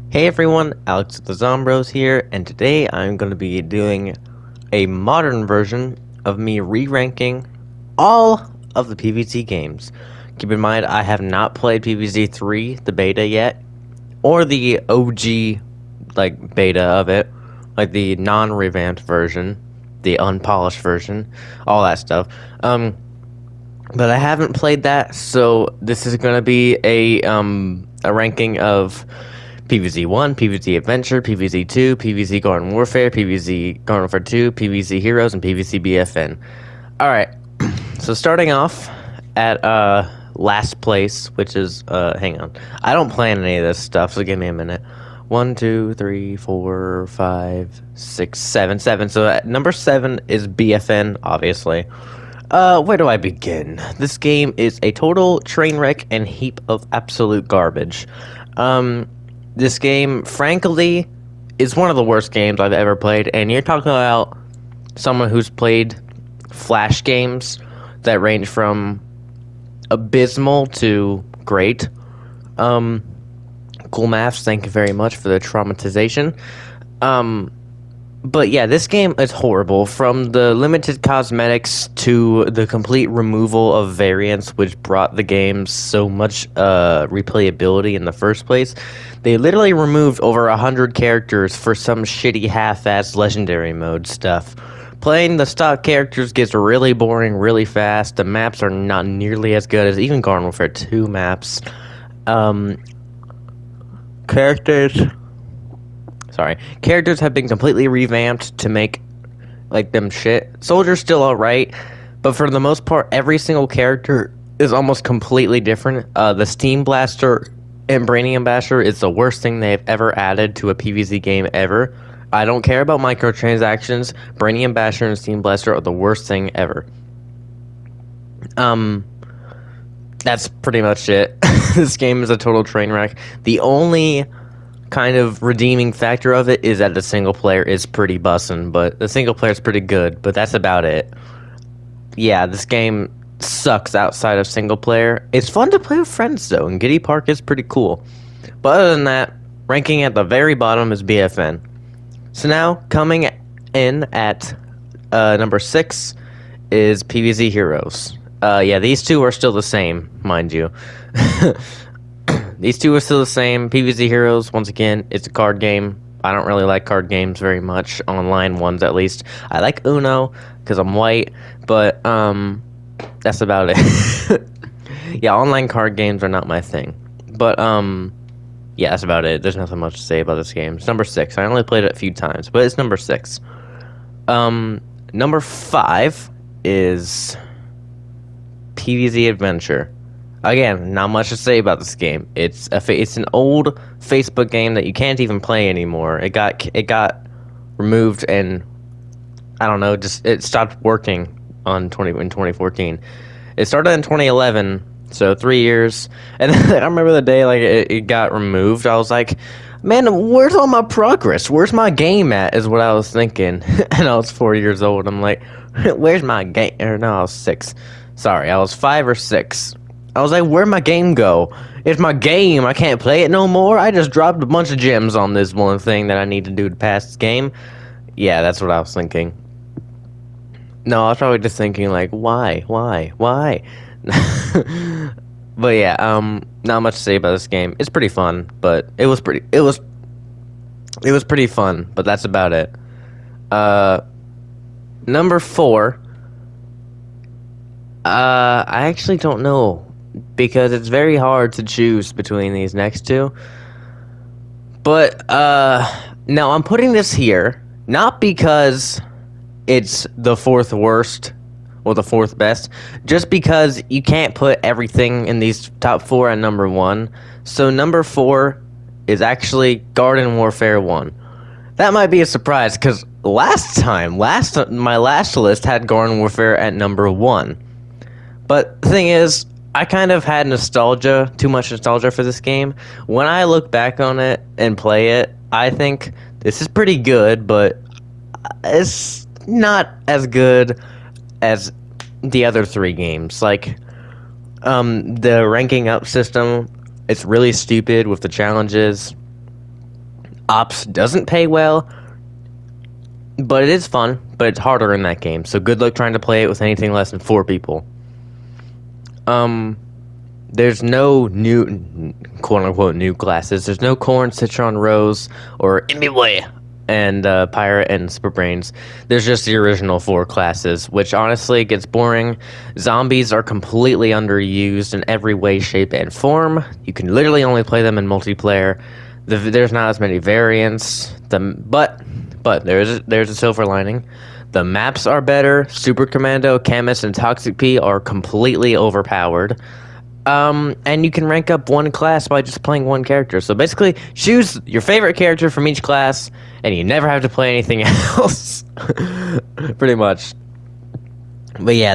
Hey everyone, Alex the Zombros here, and today I'm going to be doing a modern version of me re-ranking all of the PvZ games. Keep in mind, I have not played PvZ 3, the beta yet, or the OG, beta of it, like the non-revamped version, the unpolished version, all that stuff. But I haven't played that, so this is going to be a ranking of PvZ 1, PvZ Adventure, PvZ 2, PvZ Garden Warfare, PvZ Garden Warfare 2, PvZ Heroes, and PvZ BFN. Alright, so starting off at last place, which is, hang on. I don't plan any of this stuff, so give me a minute. 1, 2, 3, 4, 5, 6, 7, 7. So at number 7 is BFN, obviously. Where do I begin? This game is a total train wreck and heap of absolute garbage. This game, frankly, is one of the worst games I've ever played, and you're talking about someone who's played Flash games that range from abysmal to great. Cool maths, thank you very much for the traumatization. But yeah, this game is horrible. From the limited cosmetics to the complete removal of variants, which brought the game so much replayability in the first place. They literally removed over 100 characters for some shitty half-assed legendary mode stuff. Playing the stock characters gets really boring really fast. The maps are not nearly as good as even Garden Warfare 2 maps. Characters have been completely revamped to make them shit. Soldiers still alright, but for the most part, every single character is almost completely different. The Steam Blaster and Brainium Basher is the worst thing they've ever added to a PvZ game ever. I don't care about microtransactions. Brainium Basher and Steam Blaster are the worst thing ever. That's pretty much it. This game is a total train wreck. The only kind of redeeming factor of it is that the single player is pretty bussin', but the single player is pretty good, but that's about it. Yeah, this game sucks outside of single player. It's fun to play with friends though, and Giddy Park is pretty cool. But other than that, ranking at the very bottom is BFN. So now, coming in at number 6 is Pvz Heroes. Yeah, these two are still the same, mind you. These two are still the same. Pvz Heroes, once again, it's a card game. I don't really like card games very much, online ones at least. I like Uno, because I'm white, but that's about it. Yeah, online card games are not my thing. But, yeah, that's about it. There's nothing much to say about this game. It's number 6. I only played it a few times, but it's number 6. Number 5 is Pvz Adventure. Again, not much to say about this game. It's an old Facebook game that you can't even play anymore. It got removed, and I don't know, it stopped working in 2014. It started in 2011, so 3 years. And I remember the day it got removed. I was like, man, where's all my progress? Where's my game at? Is what I was thinking. And I was 4 years old. I'm like, where's my game? Or no, I was 6. Sorry, I was 5 or 6. I was like, where'd my game go? It's my game. I can't play it no more. I just dropped a bunch of gems on this one thing that I need to do to pass this game. Yeah, that's what I was thinking. No, I was probably just thinking, like, why? But yeah, not much to say about this game. It's pretty fun, but it was pretty fun, but that's about it. Number 4. I actually don't know, because it's very hard to choose between these next two. But, now I'm putting this here, not because it's the 4th worst, or the 4th best, just because you can't put everything in these top 4 at number 1. So number 4 is actually Garden Warfare 1. That might be a surprise, because my last list had Garden Warfare at number 1. But the thing is, I kind of had too much nostalgia for this game. When I look back on it and play it, I think this is pretty good, but it's not as good as the other 3 games. Like, the ranking up system, it's really stupid with the challenges. Ops doesn't pay well, but it is fun, but it's harder in that game. So good luck trying to play it with anything less than 4 people. There's no new, quote-unquote, new classes. There's no Corn, Citron, Rose, or Imbiway, and Pirate and Super Brains. There's just the original 4 classes, which honestly gets boring. Zombies are completely underused in every way, shape, and form. You can literally only play them in multiplayer. There's not as many variants. But there's a silver lining. The maps are better. Super Commando, Chemist, and Toxic P are completely overpowered. And you can rank up one class by just playing one character. So basically, choose your favorite character from each class, and you never have to play anything else. Pretty much. But yeah,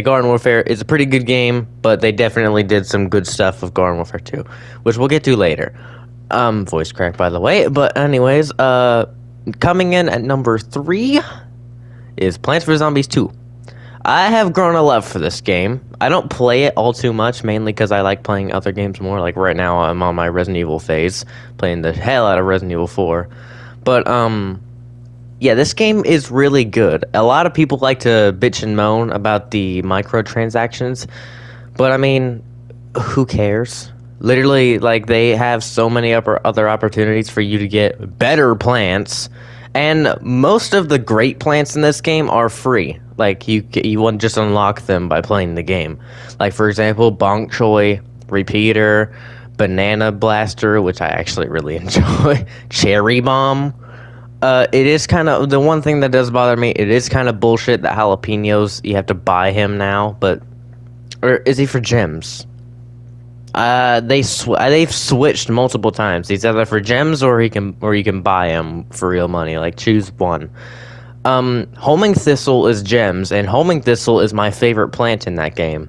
Garden Warfare is a pretty good game, but they definitely did some good stuff with Garden Warfare 2, which we'll get to later. Voice crack, by the way. But anyways, coming in at number 3 is Plants vs. Zombies 2. I have grown a love for this game. I don't play it all too much, mainly because I like playing other games more. Like right now, I'm on my Resident Evil phase, playing the hell out of Resident Evil 4. But, yeah, this game is really good. A lot of people like to bitch and moan about the microtransactions, but I mean, who cares? Literally, like, they have so many other opportunities for you to get better plants, and most of the great plants in this game are free. Like, you want just unlock them by playing the game. Like, for example, Bonk Choy, Repeater, Banana Blaster, which I actually really enjoy, Cherry Bomb. It is kind of, the one thing that does bother me, it is kind of bullshit that Jalapenos, you have to buy him now, or is he for gems? They've switched multiple times. He's either for gems or you can buy him for real money. Like, choose one. Homing Thistle is gems, and Homing Thistle is my favorite plant in that game.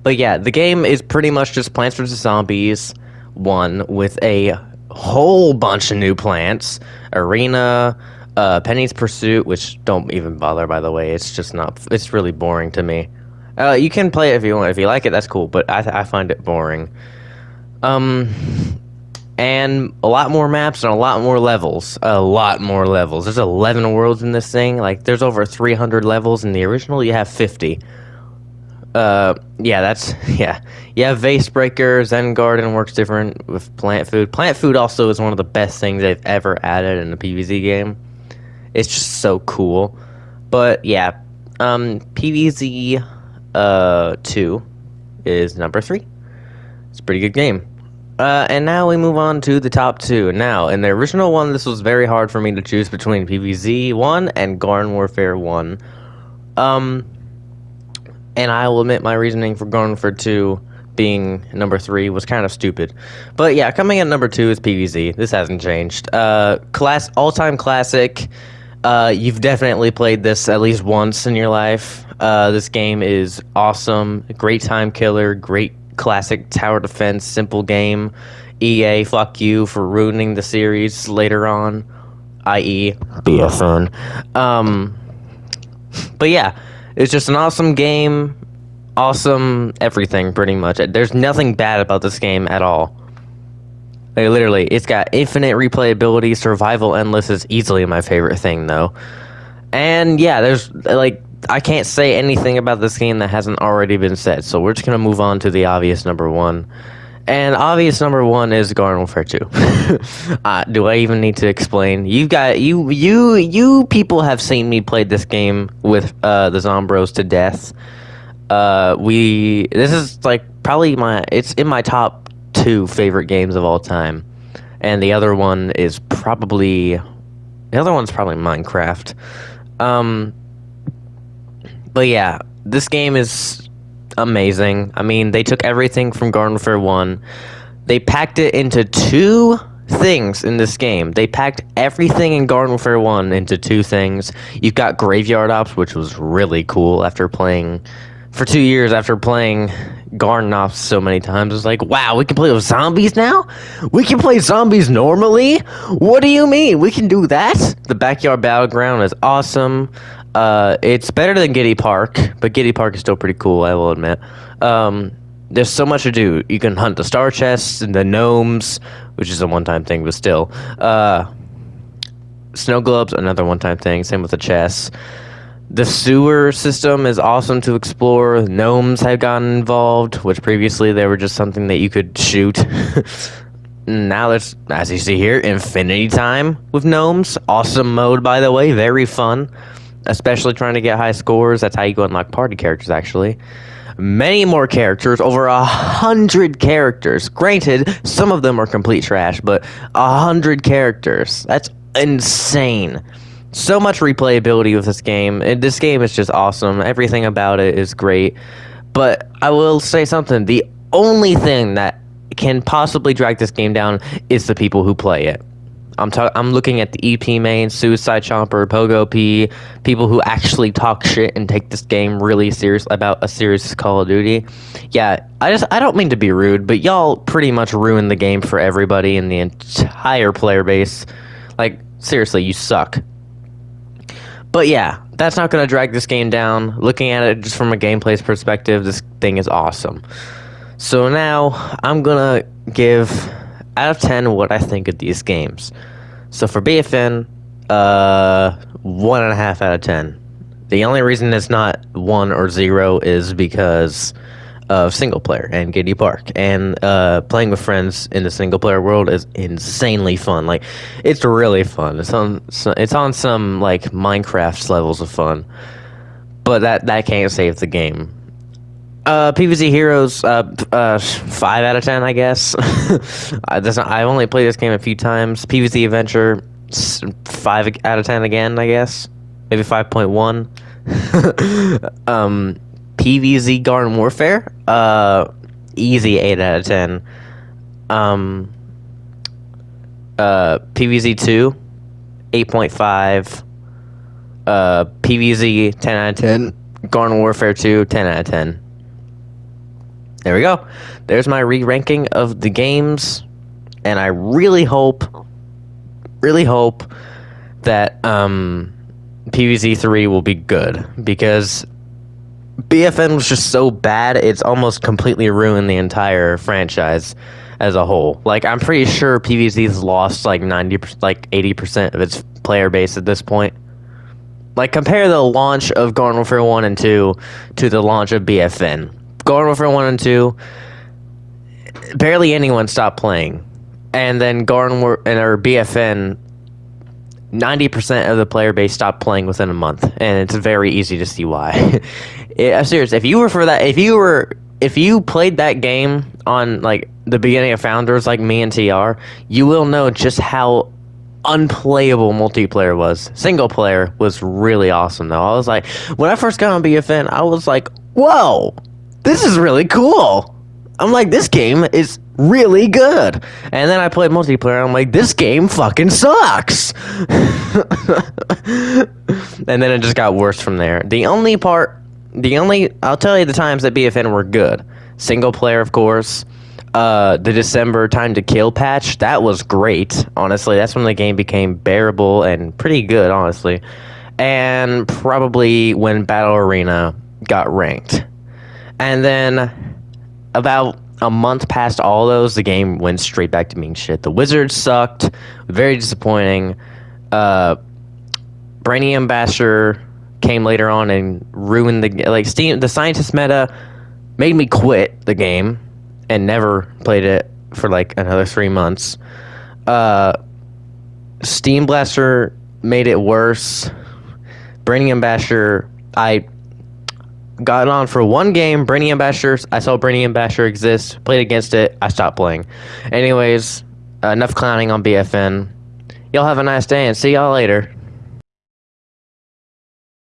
But yeah, the game is pretty much just Plants vs. Zombies 1 with a whole bunch of new plants. Arena, Penny's Pursuit, which don't even bother, by the way. It's just not, it's really boring to me. You can play it if you want. If you like it, that's cool, but I find it boring. And a lot more maps and a lot more levels. There's 11 worlds in this thing. Like, there's over 300 levels. In the original, you have 50. Yeah. You have Vase Breaker. Zen Garden works different with Plant Food. Plant Food also is one of the best things they've ever added in a PvZ game. It's just so cool. But, yeah. PvZ 2 is number 3. It's a pretty good game. And now we move on to the top 2. Now, in the original one, this was very hard for me to choose between PvZ 1 and Garden Warfare 1. And I will admit my reasoning for Garden Warfare 2 being number 3 was kind of stupid. But yeah, coming in number 2 is PvZ. This hasn't changed. All-time classic. You've definitely played this at least once in your life. This game is awesome. Great time killer. Great classic tower defense, simple game. EA, fuck you for ruining the series later on, i.e. BFN. But yeah, it's just an awesome game, awesome everything, pretty much. There's nothing bad about this game at all. Like, literally, it's got infinite replayability. Survival Endless is easily my favorite thing, though. And yeah, there's, like, I can't say anything about this game that hasn't already been said, so we're just gonna move on to the obvious number 1. And obvious number 1 is Garden Warfare 2. Do I even need to explain? You people have seen me play this game with the Zombros to death. This is like probably it's in my top 2 favorite games of all time, and the other one's probably Minecraft. But yeah, this game is amazing. I mean, they took everything from Garden Warfare 1. They packed it into 2 things in this game. They packed everything in Garden Warfare 1 into 2 things. You've got Graveyard Ops, which was really cool after playing for 2 years after playing Garden Ops so many times. It's like, wow, we can play with zombies now? We can play zombies normally? What do you mean? We can do that? The Backyard Battleground is awesome. It's better than Giddy Park, but Giddy Park is still pretty cool, I will admit. there's so much to do. You can hunt the star chests and the gnomes, which is a one-time thing, but still. Snow globes, another one-time thing. Same with the chests. The sewer system is awesome to explore. Gnomes have gotten involved, which previously they were just something that you could shoot. Now there's, as you see here, infinity time with gnomes. Awesome mode, by the way. Very fun. Especially trying to get high scores. That's how you go unlock party characters, actually. Many more characters, over 100 characters. Granted, some of them are complete trash, but 100 characters. That's insane. So much replayability with this game. This game is just awesome. Everything about it is great. But I will say something. The only thing that can possibly drag this game down is the people who play it. I'm looking at the EP main, Suicide Chomper, Pogo P, people who actually talk shit and take this game really serious about a serious Call of Duty. Yeah, I don't mean to be rude, but y'all pretty much ruined the game for everybody in the entire player base. Like, seriously, you suck. But yeah, that's not going to drag this game down. Looking at it just from a gameplay perspective, this thing is awesome. So now, I'm going to give, out of 10, what I think of these games. So for BFN, 1.5 out of 10. The only reason it's not 1 or 0 is because of single player and Giddy Park. And playing with friends in the single player world is insanely fun. Like, it's really fun. It's on some like Minecraft levels of fun. But that can't save the game. Pvz Heroes, 5 out of 10, I guess. I've only played this game a few times. Pvz Adventure, 5 out of 10 again, I guess. Maybe 5.1. PvZ Garden Warfare, easy 8 out of 10. PvZ 2, 8.5. PvZ 10 out of 10. Garden Warfare 2, 10 out of 10. There we go. There's my re-ranking of the games, and I really hope that PvZ 3 will be good, because BFN was just so bad, it's almost completely ruined the entire franchise as a whole. Like, I'm pretty sure PvZ's lost like 80% of its player base at this point. Like, compare the launch of Garden Warfare 1 and 2 to the launch of BFN. Garden Warfare 1 and 2, barely anyone stopped playing. And then BFN, 90% of the player base stopped playing within a month. And it's very easy to see why. Seriously, if you played that game on like the beginning of Founders like me and TR, you will know just how unplayable multiplayer was. Single player was really awesome though. I was like, when I first got on BFN, I was like, whoa, this is really cool. I'm like, this game is really good. And then I played multiplayer, and I'm like, this game fucking sucks. And then it just got worse from there. I'll tell you the times that BFN were good. Single player, of course. The December Time to Kill patch, that was great. Honestly, that's when the game became bearable and pretty good, honestly. And probably when Battle Arena got ranked. And then about a month past all those, the game went straight back to being shit. The Wizards sucked. Very disappointing. Brainy Ambassador came later on and ruined the Scientist meta made me quit the game and never played it for like another 3 months. Steam Blaster made it worse. Brainy Ambassador, I got on for one game, Brainy Ambassadors. I saw Brainy Ambassador exist, played against it, I stopped playing. Anyways, enough clowning on BFN. Y'all have a nice day and see y'all later.